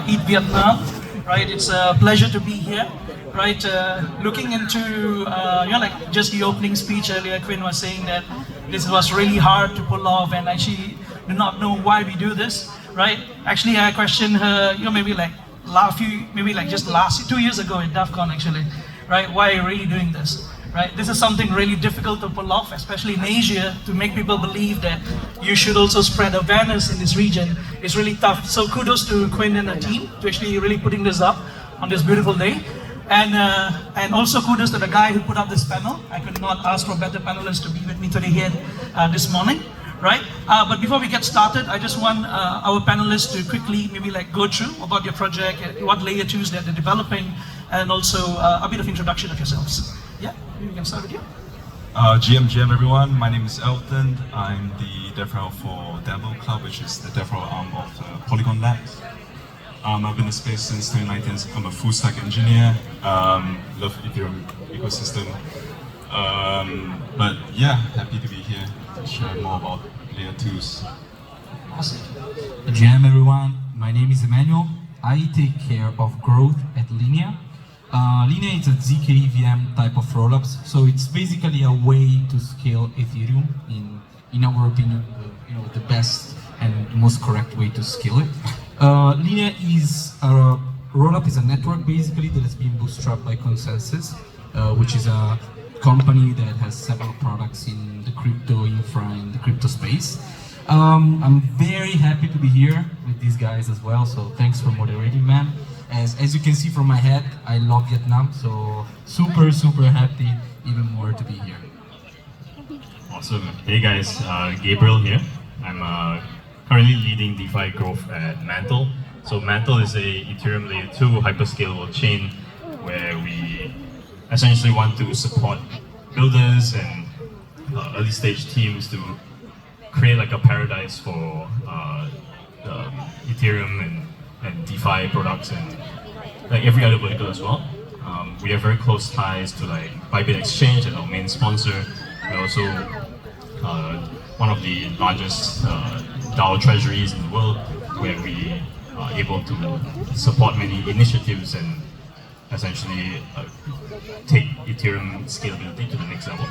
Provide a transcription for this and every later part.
Eat Vietnam, right? It's a pleasure to be here, right? Looking into, like just the opening speech earlier, Quinn was saying that this was really hard to pull off, and actually do not know why we do this, right? Actually, I questioned her, maybe like just last 2 years ago at DEF CON actually, right? Why are you really doing this? Right? This is something really difficult to pull off, especially in Asia, to make people believe that you should also spread awareness in this region. It's really tough. So kudos to Quinn and the team to actually really putting this up on this beautiful day. And also kudos to the guy who put up this panel. I could not ask for better panelists to be with me today here this morning. Right? But before we get started, I just want our panelists to quickly maybe like go through about your project, what layer 2s that they're developing, and also a bit of introduction of yourselves. Yeah, we can start with you. GM everyone, my name is Elton. I'm the DevRel for Demo Cloud, which is the DevRel arm of Polygon Labs. I've been in the space since 2019. I'm a full stack engineer. Love Ethereum ecosystem. But yeah, happy to be here to share more about layer 2s. Awesome. GM everyone, my name is Emmanuel. I take care of growth at Linea. Linea is a zk EVM type of rollups, so it's basically a way to scale Ethereum in our opinion, the best and most correct way to scale it. Linea is a rollup is a network basically that has been bootstrapped by Consensus, which is a company that has several products in the crypto infra in the crypto space. I'm very happy to be here with these guys as well, so thanks for moderating, man. As you can see from my head, I love Vietnam, so super happy even more to be here. Awesome. Hey guys, Gabriel here. I'm currently leading DeFi growth at Mantle. So Mantle is a Ethereum layer 2 hyperscalable chain where we essentially want to support builders and early stage teams to create like a paradise for Ethereum and DeFi products and like every other vertical as well. We have very close ties to like Bybit Exchange and our main sponsor. We're also one of the largest DAO treasuries in the world, where we are able to support many initiatives and essentially take Ethereum scalability to the next level.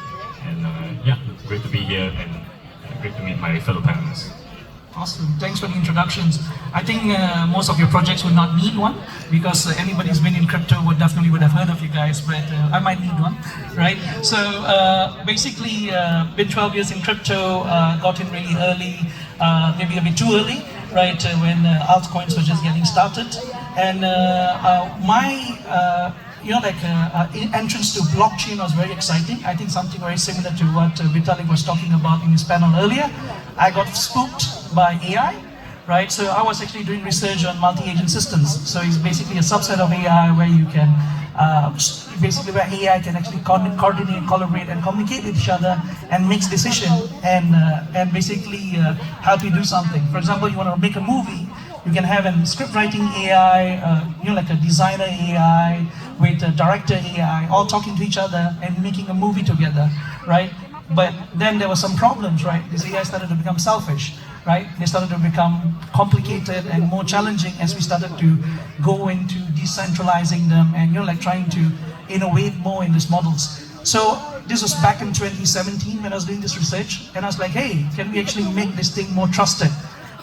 And yeah, great to be here and great to meet my fellow panelists. Awesome. Thanks for the introductions. I think most of your projects would not need one because anybody who's been in crypto would have heard of you guys, but I might need one, right? So basically, been 12 years in crypto, got in really early, maybe a bit too early, right? When altcoins were just getting started, and my entrance to blockchain was very exciting. I think something very similar to what Vitalik was talking about in his panel earlier. I got spooked by AI, right? So I was actually doing research on multi-agent systems. So it's basically a subset of AI where you can, where AI can actually coordinate, collaborate, and communicate with each other and makes decisions and basically help you do something. For example, you want to make a movie, you can have a script writing AI, like a designer AI with a director AI, all talking to each other and making a movie together, right? But then there were some problems, right? This AI started to become selfish, right? They started to become complicated and more challenging as we started to go into decentralizing them and trying to innovate more in these models. So this was back in 2017 when I was doing this research, and I was like, hey, can we actually make this thing more trusted?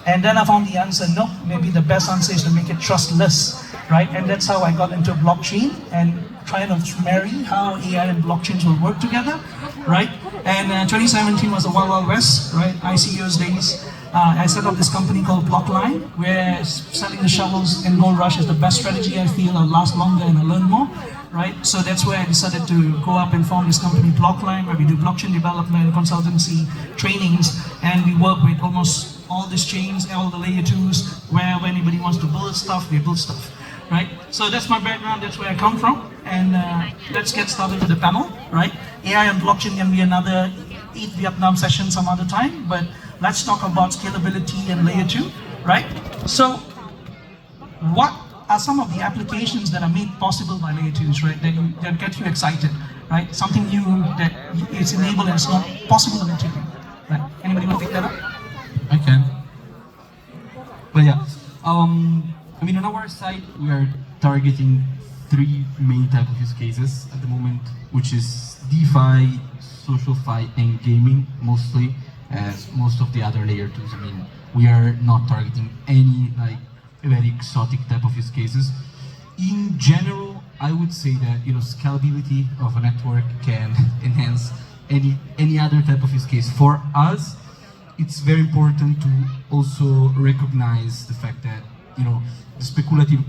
And then I found the answer, no, maybe the best answer is to make it trustless, right? And that's how I got into blockchain and trying to marry how AI and blockchains will work together, right? And 2017 was a wild west, right? ICO's days. I set up this company called Blockline, where selling the shovels in Gold Rush is the best strategy. I feel I'll last longer and I'll learn more, right? So that's where I decided to go up and form this company Blockline, where we do blockchain development, consultancy, trainings, and we work with almost all these chains, all the layer 2s, where anybody wants to build stuff, we build stuff, right? So that's my background, that's where I come from, and let's get started with the panel, right? AI and blockchain can be another Eat Vietnam session some other time, but let's talk about scalability and layer 2, right? So what are some of the applications that are made possible by layer 2s, right? That get you excited, right? Something new that is enabled and it's not possible in Ethereum, right? Anybody want to pick that up? I can. But yeah, I mean, on our side, we are targeting three main type of use cases at the moment, which is DeFi, SocialFi, and gaming mostly, as most of the other layer 2s. I mean, we are not targeting any like very exotic type of use cases. In general, I would say that scalability of a network can enhance any other type of use case. For us, it's very important to also recognize the fact that the speculative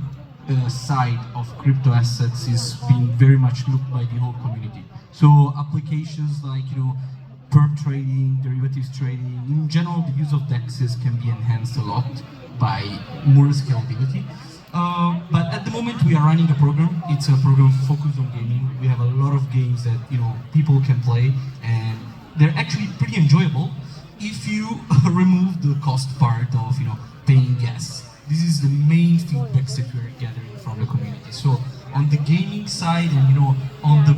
side of crypto assets is being very much looked by the whole community. So applications like perp trading, derivatives trading, in general, the use of DEXs can be enhanced a lot by more scalability. But at the moment, we are running a program. It's a program focused on gaming. We have a lot of games that people can play, and they're actually pretty enjoyable if you remove the cost part of paying gas. This is the main feedbacks that we're gathering from the community. So on the gaming side and on the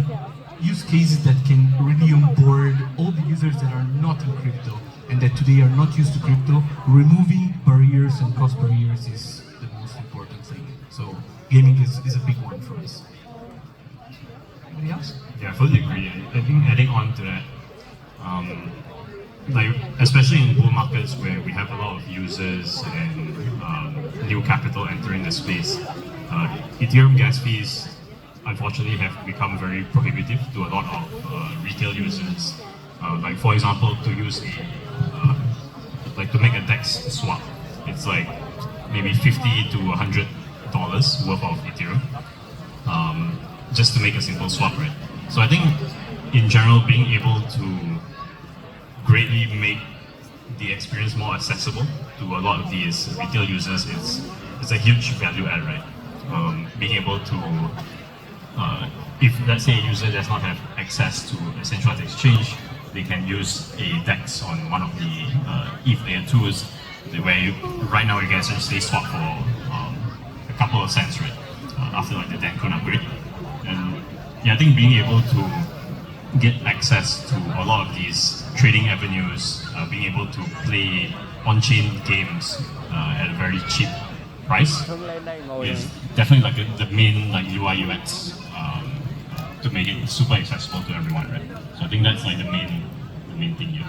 use cases that can really onboard all the users that are not in crypto and that today are not used to crypto, removing barriers and cost barriers is the most important thing. So gaming is a big one for us. Anybody else? Yeah, I fully agree. I think adding on to that, like especially in bull markets where we have a lot of users and new capital entering the space, Ethereum gas fees unfortunately have become very prohibitive to a lot of retail users. Like for example, to use to make a DEX swap, it's like maybe $50 to $100 worth of Ethereum, just to make a simple swap, right? So I think in general, being able to greatly make the experience more accessible to a lot of these retail users is a huge value add, right? Being able to, if let's say a user does not have access to a centralized exchange, they can use a DEX on one of the ETH layer 2s, where right now you can essentially swap for a couple of cents, right? After like the Dencun upgrade. And yeah, I think being able to get access to a lot of these trading avenues, being able to play on-chain games at a very cheap price is definitely like the main UI UX to make it super accessible to everyone, right? So I think that's like the main thing here.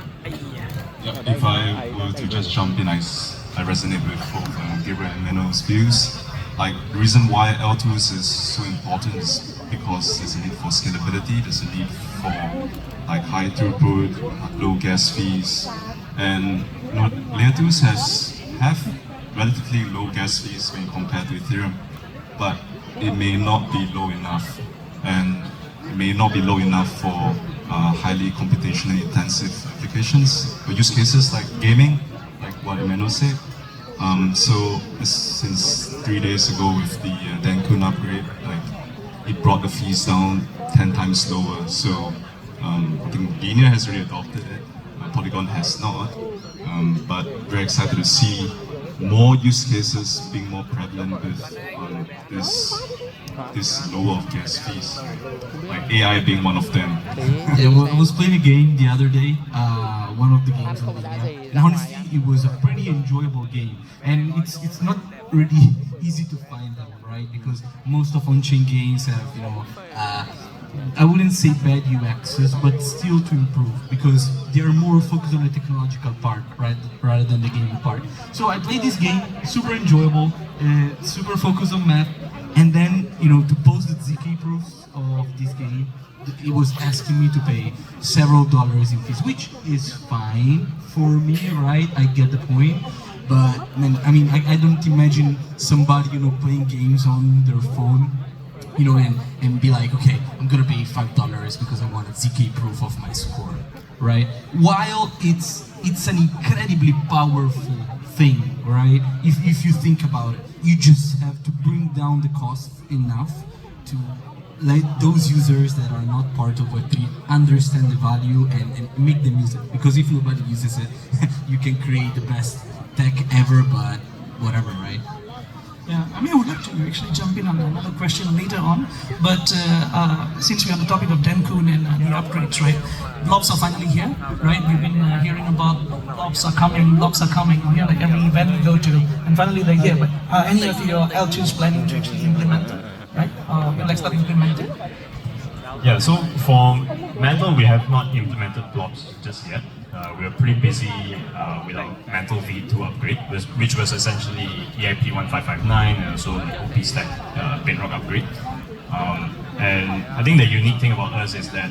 Yeah, if I were to just jump in, I resonate with both Gabriel and Menno's views. Like the reason why L2s is so important is because there's a need for scalability, there's a need for like high throughput, low gas fees, and layer 2s have relatively low gas fees when compared to Ethereum, but it may not be low enough, and it may not be low enough for highly computationally intensive applications or use cases like gaming, like what Emmanuel said. So since 3 days ago with the Dencun upgrade, it brought the fees down 10 times lower. So I think Linear has already adopted it, Polygon has not, but very excited to see more use cases being more prevalent with this lower of gas fees, like AI being one of them. Yeah, well, I was playing a game the other day, one of the games on Linear, and honestly, it was a pretty enjoyable game. And it's not really easy to find them, right? Because most of on-chain games have, I wouldn't say bad UXs, but still to improve, because they are more focused on the technological part, right, rather than the gaming part. So I played this game, super enjoyable, super focused on math, and then to post the ZK proofs of this game, it was asking me to pay several dollars in fees, which is fine for me, right? I get the point. But I mean, I don't imagine somebody playing games on their phone, and be like, okay, I'm gonna pay $5 because I want a ZK proof of my score, right? While it's an incredibly powerful thing, right? If you think about it, you just have to bring down the cost enough to let those users that are not part of Web3 understand the value and make them use it. Because if nobody uses it, you can create the best tech ever, but whatever, right? Yeah, I mean, I would like to actually jump in on another question later on, but since we're on the topic of Denkun and the upgrades, right? Blobs are finally here, right? We've been hearing about blobs are coming, you know, like every event we go to, and finally they're here. But any of your L2s planning to actually implement them, right? We'd like to start implementing. Yeah, so for Mantle, we have not implemented blobs just yet. We are pretty busy with our Mantle V2 upgrade, which was essentially EIP 1559 and also the OP Stack Bedrock upgrade. And I think the unique thing about us is that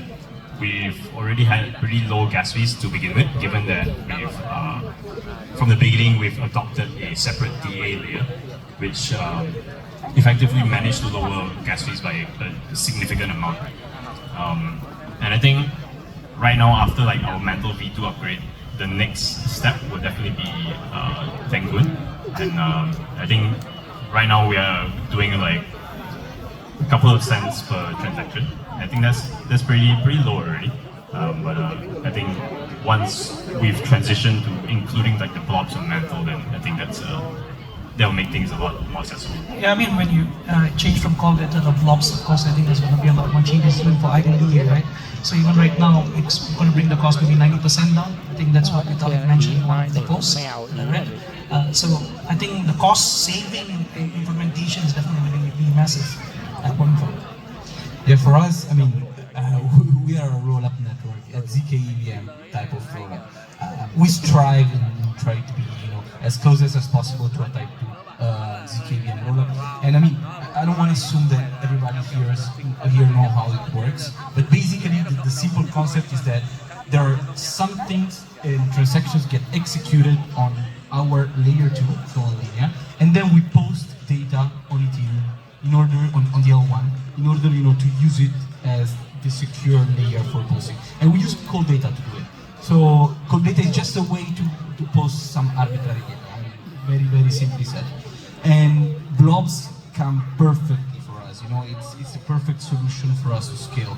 we've already had pretty low gas fees to begin with, given that we've, from the beginning, we've adopted a separate DA layer, which effectively managed to lower gas fees by a significant amount. And I think right now, after like our Mantle V2 upgrade, the next step would definitely be Denkun. And I think right now we are doing like a couple of cents per transaction. I think that's pretty low already. But I think once we've transitioned to including like the blobs on Mantle, then I think that'll make things a lot more accessible. Yeah, I mean, when you change from call data to blobs, of course, I think there's going to be a lot more changes even for IDLEA, right? So even right now, it's going to bring the cost maybe 90% down. I think that's what Vitalik mentioned in one of the posts that I read. So I think the cost-saving implementation is definitely going to be massive going forward. Yeah, for us, I mean, we are a roll-up network, a ZK EVM type of thing. We strive and try to be, you know, as close as possible to a type 2 ZK EVM roll-up. And I mean, I don't want to assume that everybody here know how it works, but basically the simple concept is that there are some things and transactions get executed on our layer 2, so on Linea, and then we post data on Ethereum in order on the L1 in order, you know, to use it as the secure layer for posting. And we use cold data to do it. So cold data is just a way to post some arbitrary data. I mean, very, very simply said. And blobs come perfectly for us. You know, it's a perfect solution for us to scale.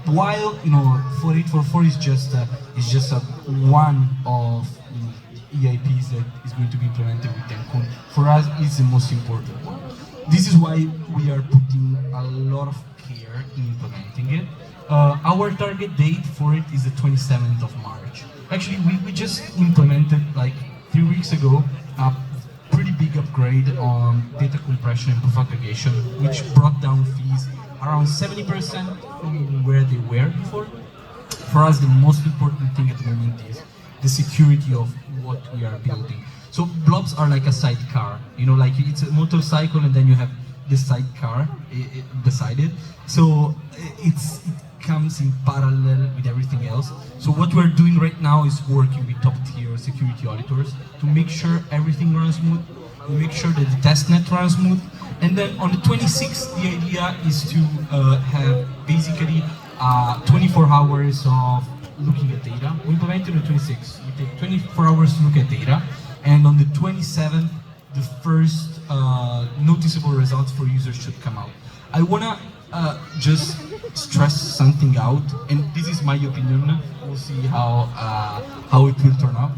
While, you know, 4844 is just one of, you know, EIPs that is going to be implemented with Denkun. For us, it's the most important one. This is why we are putting a lot of care in implementing it. Our target date for it is the 27th of March. Actually, we just implemented like 3 weeks ago a pretty big upgrade on data compression and proof aggregation, which brought down fees around 70% from where they were before. For us, the most important thing at the moment is the security of what we are building. So blobs are like a sidecar, you know, like it's a motorcycle and then you have the sidecar beside it. So it comes in parallel with everything else. So what we're doing right now is working with top tier security auditors to make sure everything runs smooth, to make sure that the testnet runs smooth. And then on the 26th, the idea is to have basically 24 hours of looking at data. We implemented on the 26th. We take 24 hours to look at data. And on the 27th, the first noticeable results for users should come out. I wanna just stress something out, and this is my opinion. We'll see how it will turn out.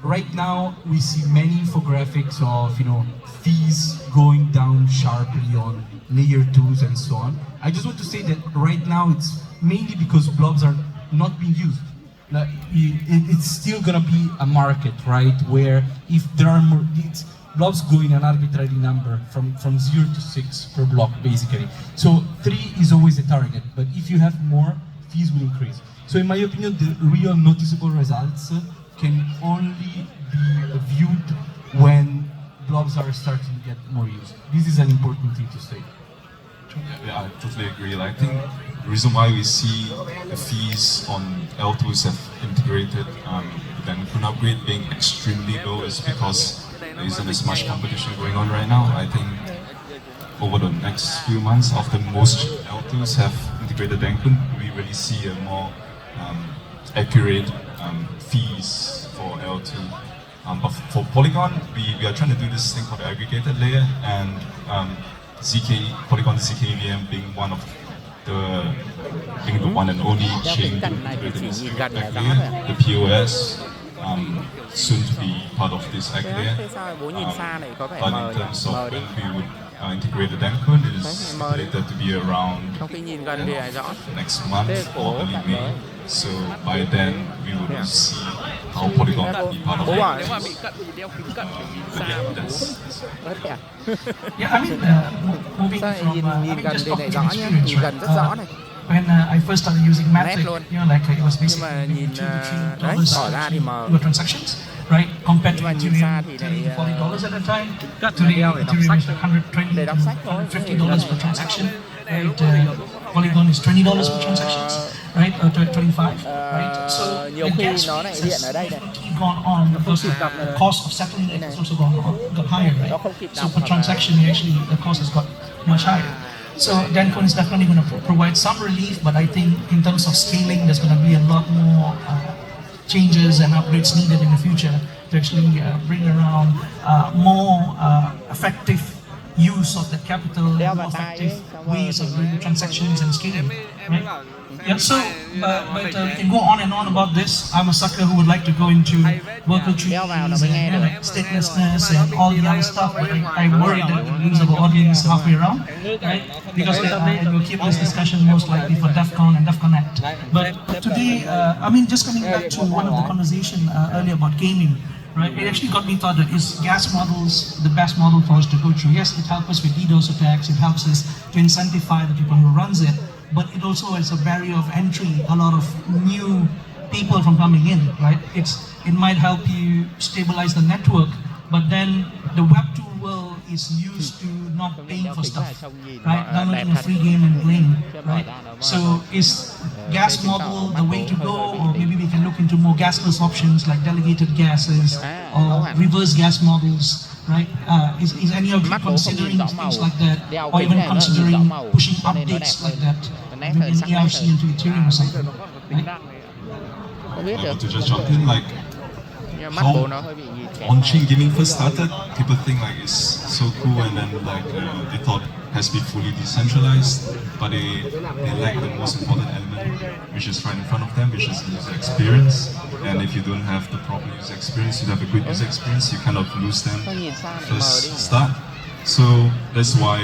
Right now, we see many infographics of, you know, fees going down sharply on layer 2s and so on. I just want to say that right now it's mainly because blobs are not being used. Like, it's still gonna be a market, right? Where if there are more, blobs go in an arbitrary number from 0 to 6 per block, basically. So 3 is always the target, but if you have more, fees will increase. So in my opinion, the real noticeable results can only be viewed when blobs are starting to get more used. This is an important thing to say. Yeah, I totally agree. Like, I think the reason why we see the fees on L2s have integrated the Denkun upgrade being extremely low is because there isn't as much competition going on right now. I think over the next few months, after most L2s have integrated Denkun, we really see a more accurate fees for L2. But for Polygon, we are trying to do this thing called the aggregated layer, and Polygon ZK-EVM being one of the one and only chain to integrate in this aggregated layer, the POS soon to be part of this act layer. Thế sao bố nhìn xa này có vẻ But mờ in nhỉ? terms of Mờ đi. when we would integrate the Dancon, it is estimated to be around Trong khi nhìn gần thì lại rõ. next month Thế cổ or early chạm May. tới. So by then we would Yeah. see how Polygon Thế will be part of bố it. bảo Nếu mà bị cận thì đeo kính cận But xa yeah, mà bố. that's có thể à? Yeah, I mean, moving Sao from, nhìn I nhìn mean, gần just thì lại talking rõ from nhá, experience, nhìn gần rất rõ này. When I first started using Matic, luôn. you know, like it was Nhưng mà basically nhìn, $2 to đấy, $3 tỏ ra thì mờ. per transactions, right? Compared Nhưng to mà nhìn xa Ethereum, thì $30 lại, to $40 at a time. Cắt Today, đeo để đọc Ethereum sách. is like $120 Để đọc to sách thôi. $150 per transaction, right? Polygon is $20 per transactions, right? Or 25, right? So nhiều the khi gas nó fees lại has hiện ở đây này. definitely gone on because the cost of settling it has also got higher, Nó right? không kịp So đọc per hoặc là- transaction, actually, the cost has got much higher. So Dancon is definitely going to provide some relief, but I think in terms of scaling, there's going to be a lot more changes and upgrades needed in the future to actually bring around more effective use of the capital, Đeo and vào more tai effective ấy, xong rồi ways of nó- doing transactions and scaling. Right? Yeah, so, but we can go on and on about this. I'm a sucker who would like to go into worker trees Đeo vào là and mới nghe được. like statelessness and all the other stuff, but I worry that we lose our audience halfway around, right? Because we'll keep this discussion most likely for DEF CON and DEF CONNECT. But today, I mean, just coming back to one of the conversation earlier about gaming, right? It actually got me thought that is gas models the best model for us to go through? Yes, it helps us with DDoS attacks, it helps us to incentivize the people who runs it, but it also is a barrier of entry, a lot of new people from coming in, right? It might help you stabilize the network, but then the Web 2 world is used to not paying for stuff, right? Downloading a free game and playing, right? So is gas model the way to go, or maybe we can look into more gasless options like delegated gases or reverse gas models, right? Is any of you considering things like that, or even considering pushing updates like that within ERC into Ethereum or something? Right? Không biết I được. want to just jump in like Nhưng mà mắt bố nó hơi bị nhịn kém. on-chain gaming first started, people think like it's so cool, and then like they thought it has to be fully decentralized, but they lack the most important element, which is right in front of them, which is the user experience. And if you don't have the proper user experience, you have a good user experience, you kind of lose them Không nhìn xa thì mờ first đi. start. So that's why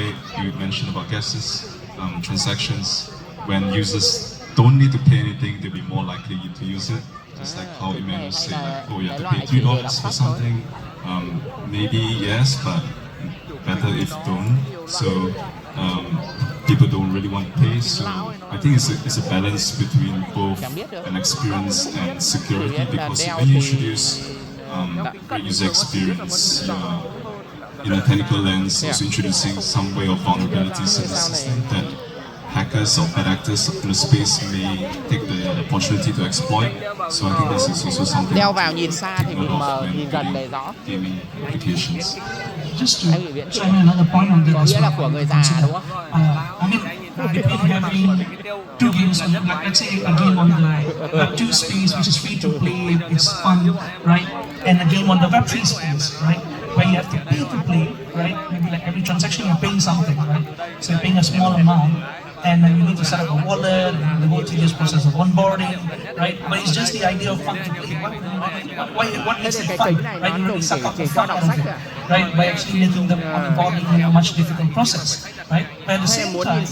you mentioned about gases transactions. When users don't need to pay anything, they'll be more likely to use it. Just like how Emmanuel said, like, oh, you have to pay $3 for something. Maybe yes, but better if don't. So people don't really want to pay. So I think it's a balance between both an experience and security, because when you introduce great user experience, you're in a technical lens also introducing some way of vulnerabilities in the system that hackers or bad actors in the space may take the opportunity to exploit. So I think this is also something Đeo to vào nhìn xa thì take bị note of mờ, when nhìn gần building để rõ. gaming applications. Just to chime in another point on that Có as nghĩa là well, của người già consider, đúng không? I mean, between having two games, like let's say a game on the Web2 space, which is free to play, it's fun, right? And a game on the Web3 space, right? Where you have to pay to play, right? Maybe like every transaction you're paying something, right? So you're paying a small amount, and then you need to set up a wallet, and the whole tedious process of onboarding, right? But it's just the idea of fun to play. What makes it fun, right? You really suck up the fun out of it, right? By actually making the onboarding a much difficult process, right? But at the same time,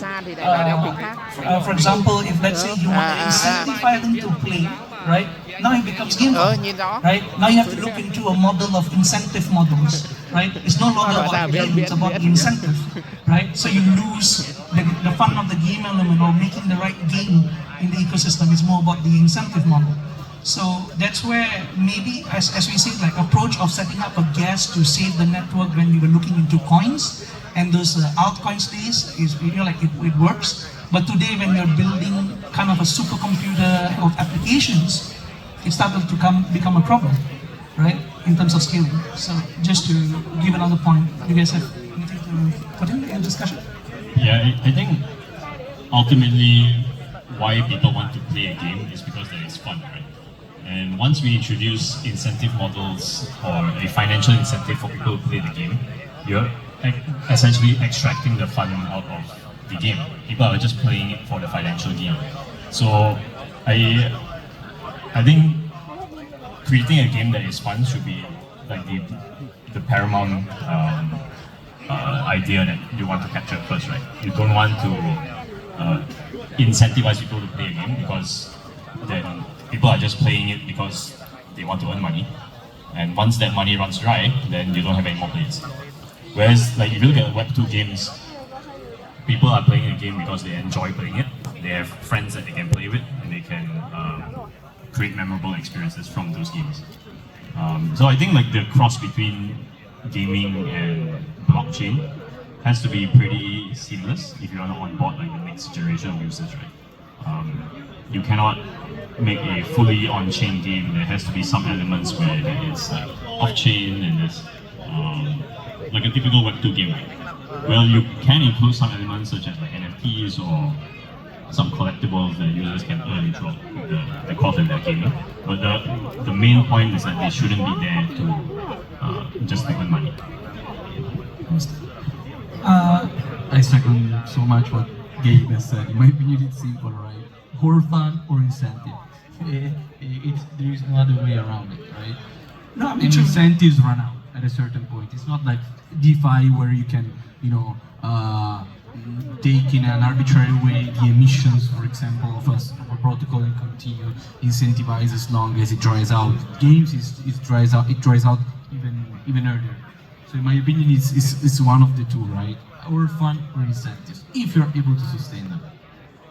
for example, if let's say you want to incentivize them to play, right? Now it becomes game fun, right? Now you have to look into a model of incentive models, right? It's no longer about the game, it's about the incentive, right? So you lose the fun of the game element or making the right game in the ecosystem. It's more about the incentive model. So that's where maybe, as we say, like approach of setting up a gas to save the network when we were looking into coins and those altcoins days is, like it works. But today when we're building kind of a supercomputer of applications, it started to become a problem, right? In terms of scaling. So just to give another point, you guys have anything to put in the discussion? Yeah, I think ultimately why people want to play a game is because that it's fun, right? And once we introduce incentive models or a financial incentive for people to play the game, you're essentially extracting the fun out of the game. People are just playing it for the financial gain. So I think creating a game that is fun should be like the paramount idea that you want to capture first, right? You don't want to incentivize people to play a game because then people are just playing it because they want to earn money. And once that money runs dry, then you don't have any more players. Whereas, like if you look at Web 2 games, people are playing a game because they enjoy playing it. They have friends that they can play with, and they can create memorable experiences from those games. So I think like the cross between gaming and blockchain has to be pretty seamless if you want to onboard like the next generation of users, right? You cannot make a fully on-chain game. There has to be some elements where it's off-chain and there's like a typical Web2 game, right? Well, you can include some elements such as like NFTs or some collectibles that users can earn throughout the course of their gaming. But the main point is that they shouldn't be there to just to earn money. I second so much what Gabe has said. In my opinion, it's simple, right? Or fun or incentive. There is no other way around it, right? No, I mean, And true. incentives run out at a certain point. It's not like DeFi where you can, take in an arbitrary way the emissions, for example, of a protocol and continue incentivize as long as it dries out. Games it dries out even earlier. So in my opinion, it's one of the two, right? Or fun or incentives, if you're able to sustain them.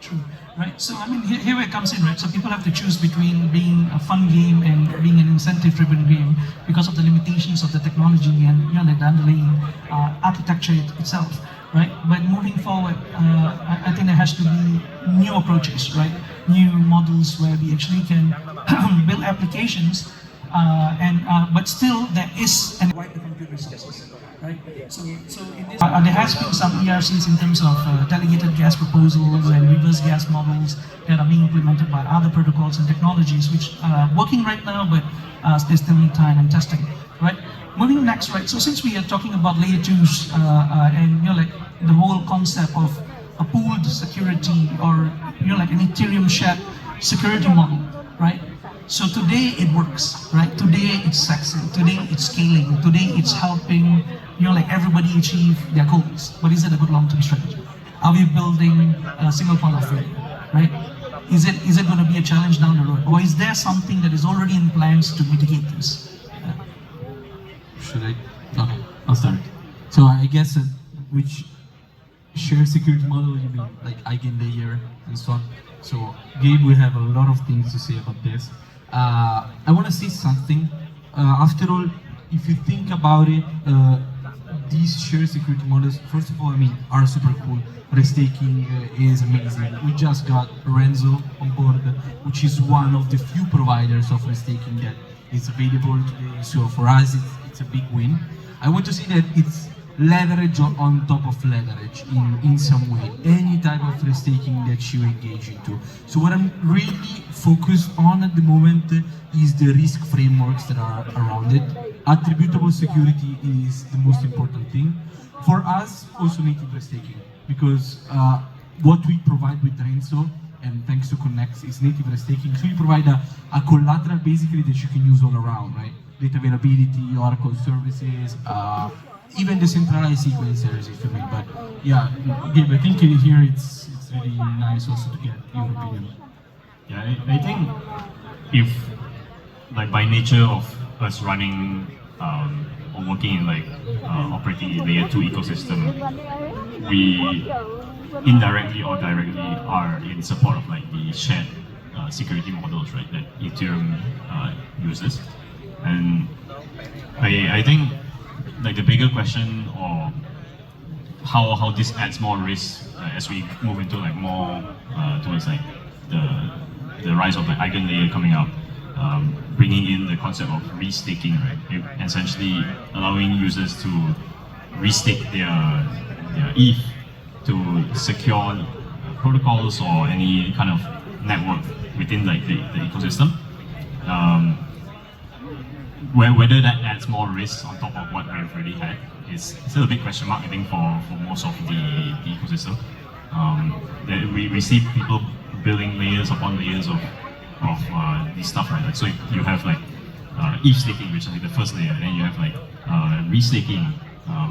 True, right? So I mean, here it comes in, right? So people have to choose between being a fun game and being an incentive-driven game because of the limitations of the technology and the underlying architecture itself, right? But moving forward, I think there has to be new approaches, right? New models where we actually can build applications, but still there is an wider compute resources. Right? So in this, there has been some ERCs in terms of delegated gas proposals and reverse gas models that are being implemented by other protocols and technologies, which are working right now, but they still need time and testing. Right? Moving next, right? So since we are talking about layer 2s and like the whole concept of a pooled security or like an Ethereum shared security model, right? So today it works, right? Today it's sexy. Today it's scaling. Today it's helping, like everybody achieve their goals. But is it a good long-term strategy? Are we building a single point of failure, right? Is it going to be a challenge down the road, or is there something that is already in plans to mitigate this? Should I? Okay, I'll start. So I guess which shared security model you mean, like eigenlayer and so on. So Gabe will have a lot of things to say about this. I want to say something. After all, if you think about it, these shared security models, first of all, I mean, are super cool. Restaking is amazing. We just got Renzo on board, which is one of the few providers of restaking that is available today. So for us, it's a big win. I want to say that it's leverage on top of leverage in some way, any type of restaking that you engage into. So what I'm really focused on at the moment is the risk frameworks that are around it. Attributable security is the most important thing. For us, also native restaking, because what we provide with Renzo, and thanks to Connex, is native restaking. So we provide a collateral basically that you can use all around, right? Data availability, Oracle services, even decentralized sequencers, if you may. But yeah, Gabe, I think here it's really nice also to get your opinion. Yeah, I think if, like by nature of us running or working in like operating a layer 2 ecosystem, we indirectly or directly are in support of like the shared security models, right, that Ethereum uses. And I think like the bigger question, or how this adds more risk as we move into like more towards like the rise of the eigenlayer coming out, bringing in the concept of restaking, right? Essentially allowing users to restake their ETH to secure protocols or any kind of network within like the ecosystem. Whether that adds more risks on top of what we've already had is still a big question mark, I think, for most of the ecosystem. We see people building layers upon layers of this stuff, right? Like, so you have like ETH staking, which is like the first layer, and then you have like restaking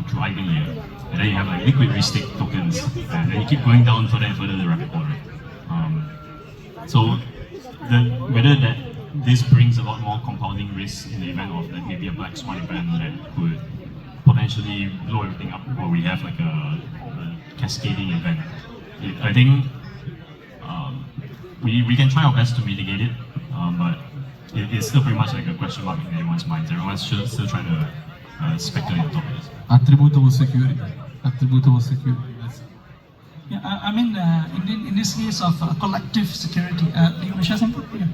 through EigenLayer, and then you have like liquid restake tokens, and then you keep going down further and further the rabbit hole. So whether that this brings a lot more compounding risk in the event of like maybe a black swan event that could potentially blow everything up, or we have like a cascading event. I think we can try our best to mitigate it, but it's still pretty much like a question mark in everyone's minds. Everyone's still trying to speculate on top of this. Attributable security. Attributable security. Yeah, I mean, in this case of collective security, do you want to share something? Yeah.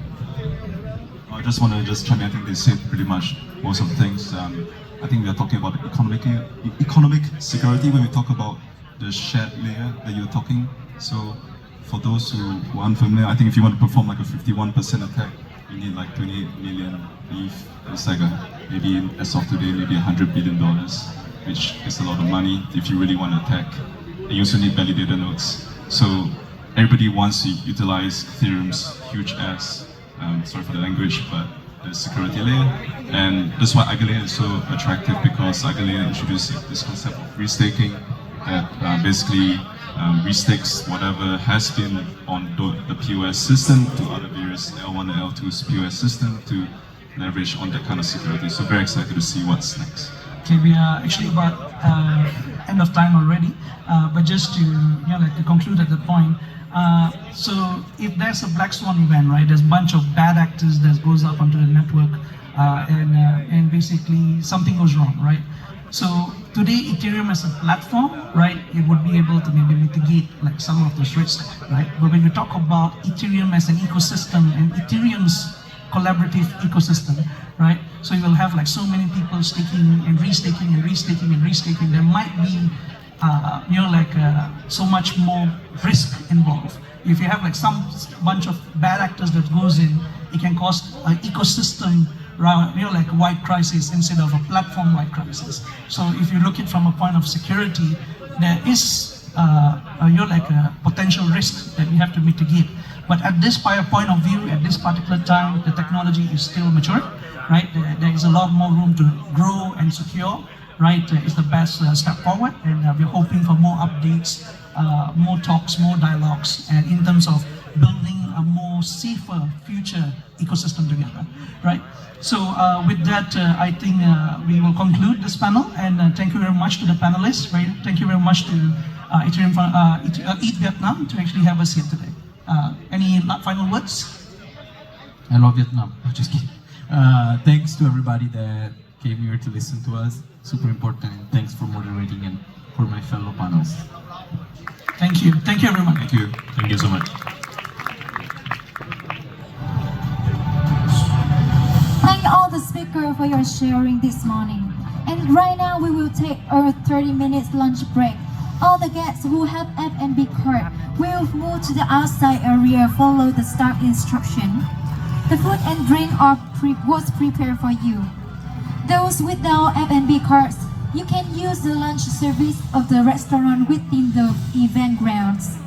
I just want to chime in. I think they said pretty much most of the things. I think we are talking about economic security when we talk about the shared layer that you're talking. So for those who aren't familiar, I think if you want to perform like a 51% attack, you need like 28 million ETH. It's like maybe as of today, maybe $100 billion, which is a lot of money if you really want to attack. And you also need validator nodes. So everybody wants to utilize Ethereum's huge ass, sorry for the language, but the security layer. And that's why EigenLayer is so attractive, because EigenLayer introduced this concept of restaking that basically restakes whatever has been on the POS system to other various L1 and L2's POS system to leverage on that kind of security. So very excited to see what's next. Okay, we are actually about end of time already, but just to to conclude at the point. So if there's a black swan event, right, there's a bunch of bad actors that goes up onto the network, and basically something goes wrong, right? So today Ethereum as a platform, right, it would be able to maybe mitigate like some of those risks, right? But when you talk about Ethereum as an ecosystem and Ethereum's collaborative ecosystem, right? So you will have like so many people staking and restaking and restaking and restaking. There might be so much more risk involved. If you have like some bunch of bad actors that goes in, it can cause an ecosystem, like a wide crisis instead of a platform-wide crisis. So if you look at it from a point of security, there is a potential risk that we have to mitigate. But at this point of view, at this particular time, the technology is still mature, right? There is a lot more room to grow and secure, right? It's the best step forward, and we're hoping for more updates, more talks, more dialogues, and in terms of building a more safer future ecosystem together, right? So with that, I think we will conclude this panel, and thank you very much to the panelists. Right? Thank you very much to Ethereum, ETH Vietnam to actually have us here today. Any final words? I love Vietnam. Just kidding. Thanks to everybody that came here to listen to us. Super important. And thanks for moderating and for my fellow panelists. Thank you. Thank you, everyone. Thank you. Thank you so much. Thank all the speakers for your sharing this morning. And right now we will take a 30 minutes lunch break. All the guests who have F&B card will move to the outside area, follow the staff instruction. The food and drink was prepared for you. Those without F&B cards, you can use the lunch service of the restaurant within the event grounds.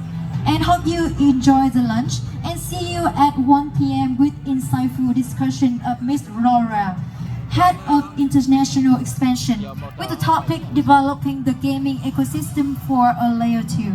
And hope you enjoy the lunch, and see you at 1 p.m. with insightful discussion of Ms. Laura, Head of International Expansion, with the topic developing the gaming ecosystem for a layer 2.